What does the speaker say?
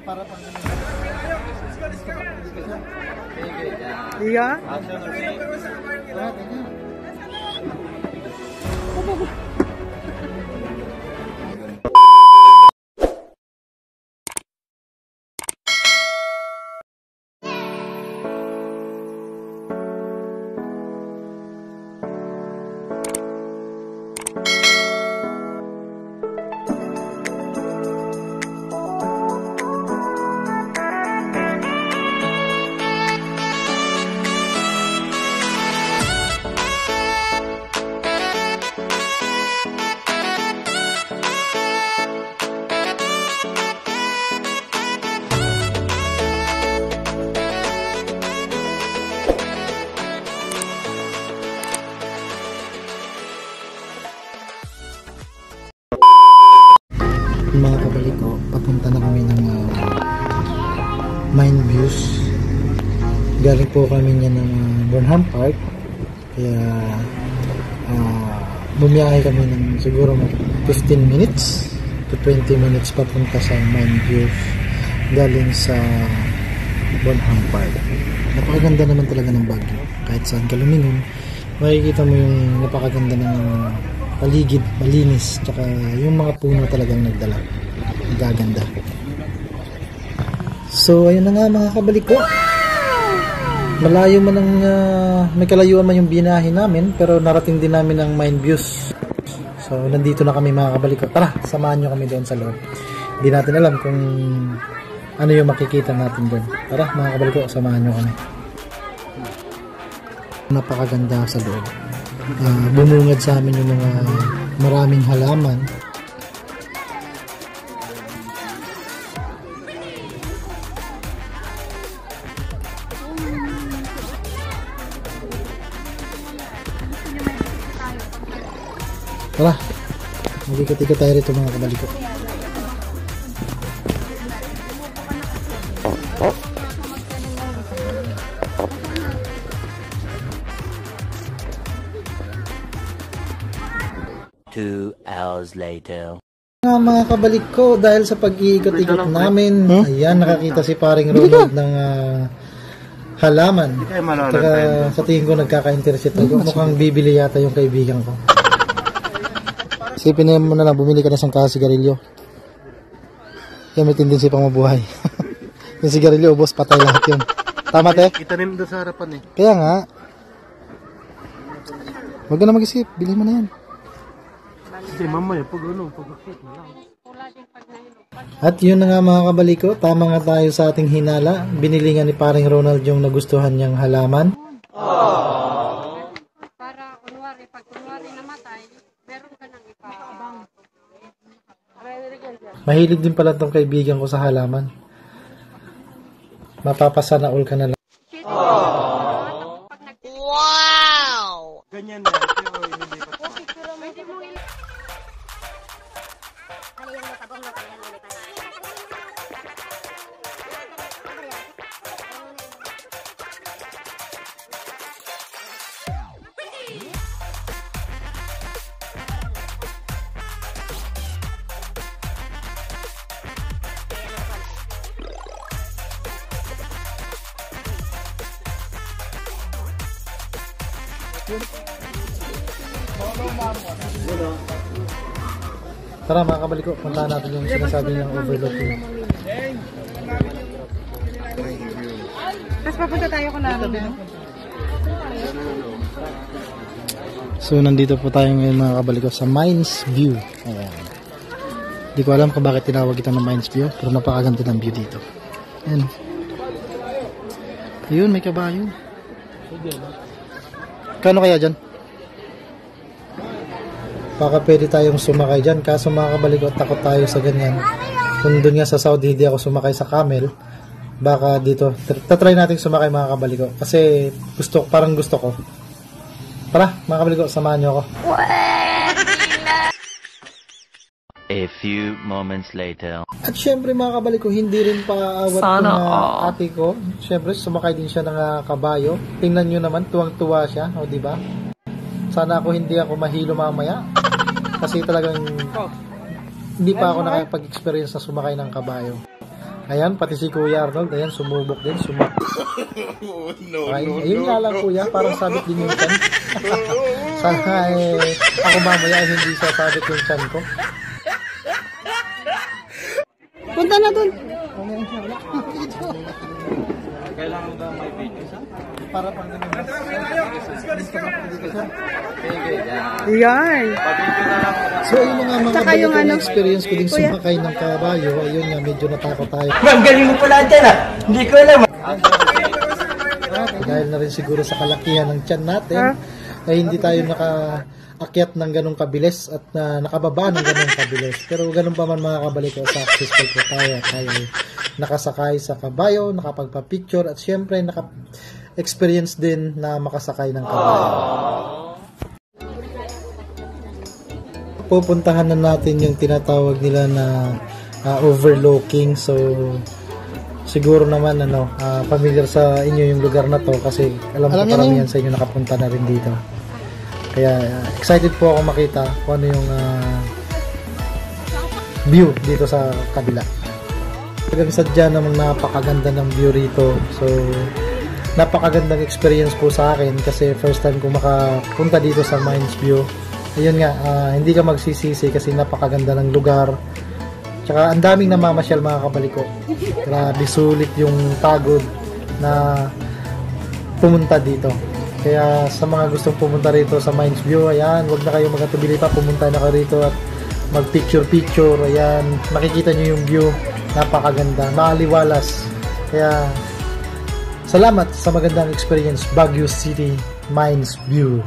para pang Iya? Mga kabalik ko, papunta na kami ng Mine Views. Galing po kami niya ng Burnham Park, kaya bumiyahe kami ng siguro 15 minutes to 20 minutes papunta sa Mine Views galing sa Burnham Park. Napakaganda naman talaga ng Baguio, kahit saan ka lumingon makikita mo yung napakaganda ng paligid, malinis, tsaka yung mga puno talagang nagdala, gaganda. So ayun na nga mga kabalik ko, malayo man ang may kalayuan man yung binahe namin, pero narating din namin ang Mine Views. So nandito na kami mga kabalik ko, tara samahan nyo kami doon sa loob. Hindi natin alam kung ano yung makikita natin doon. Tara mga kabalik ko, samahan nyo kami. Napakaganda sa loob. Bumungad sa amin yung mga maraming halaman. Tara, mag-ikat-ikat tayo rito mga kabalik ko. Hours later. Mga kabalik ko, dahil sa pag-iikot-ikot namin, ayan, nakakita si paring Ronald ng halaman. Kaya sa tingin ko nagkaka-interest ito. Mukhang bibili yata yung kaibigan ko. Isipin mo na lang, bumili ka na ng sigarilyo. Kaya may tendency pang mabuhay. Yung sigarilyo, boss, patay lahat yun. Tama, te? Itanim doon sa harapan eh. Kaya nga. Huwag ka na mag-isip, bilhin mo na yan. Kasi mamaya pag pag-akit na lang. At yun na nga mga kabalik ko, tama nga tayo sa ating hinala. Binili nga ni paring Ronald yung nagustuhan niyang halaman. Para kunwari, pag kunwari namatay, meron ka nang ipabang. Mahilig din pala tong kaibigan ko sa halaman. Mapapasana all ka na lang. Wow! Ganyan na. Tara mga kabalik ko, puntahan natin yung sinasabi niyang overlooking. Tapos papunta tayo kung namin. So nandito po tayo ngayon mga kabalik ko sa Mines View. Ayan. Hindi ko alam kung bakit tinawag ito ng Mines View, pero napakaganda ng view dito. Ayan. Ayun, may kabayo. Kano kaya dyan? Baka pwede tayong sumakay dyan, kaso mga kabalik ko, takot tayo sa ganyan. Kung doon nga sa Saudi hindi ako sumakay sa camel, baka dito tatry natin sumakay mga kabalik ko, kasi parang gusto ko. Tara mga kabalik ko, samahan nyo ako. A few moments later. At syempre mga kabalik ko, hindi rin paawat ko na ate ko. Syempre sumakay din siya ng kabayo. Tingnan nyo naman, tuwang-tuwa siya, o diba? Sana ako hindi ako mahilo mamaya, kasi talagang hindi pa ako nakapag-experience na sumakay ng kabayo. Ayan, pati si Kuya Arnold, ayan, sumubok din, ayun nga lang kuya, parang sabit din yung chan. Sana ako mamaya hindi sabit yung chan ko. Punta na dun. Kailangan ba may video sa? Para pang Yan. So ayun na nga mga Saka yung balik ano, experience ko din kuya. sumakay ng kabayo. Ayun nga, medyo natakot tayo. Ang galing mo pala dyan ah. Hindi ko alam. Dahil na rin siguro sa kalakihan ng tiyan natin, ay hindi tayo nakaakyat ng ganong kabilis at nakababa ng ganong kabilis. Pero ganun pa man mga kabalik ko, successful po tayo. Tayo nakasakay sa kabayo, nakapagpa-picture at syempre naka-experience din na makasakay ng kabayo. Pupuntahan na natin yung tinatawag nila na overlooking. So siguro naman familiar sa inyo yung lugar na to kasi alam ko karamihan sa inyo nakapunta na rin dito. Kaya excited po ako makita kung ano yung view dito sa kabila. Talagang sadya namang napakaganda ng view rito. So napakagandang experience po sa akin kasi first time ko makapunta dito sa Mines View. Ayun nga, hindi ka magsisisi kasi napakaganda ng lugar. Tsaka ang daming namamasyal mga kabalik ko. Grabe, sulit yung pagod na pumunta dito. Kaya sa mga gustong pumunta rito sa Mines View, ayan, wag na kayo magatubili pa, pumunta na kayo rito at mag picture. Ayan, makikita nyo yung view, napakaganda, maaliwalas. Kaya salamat sa magandang experience, Baguio City Mines View.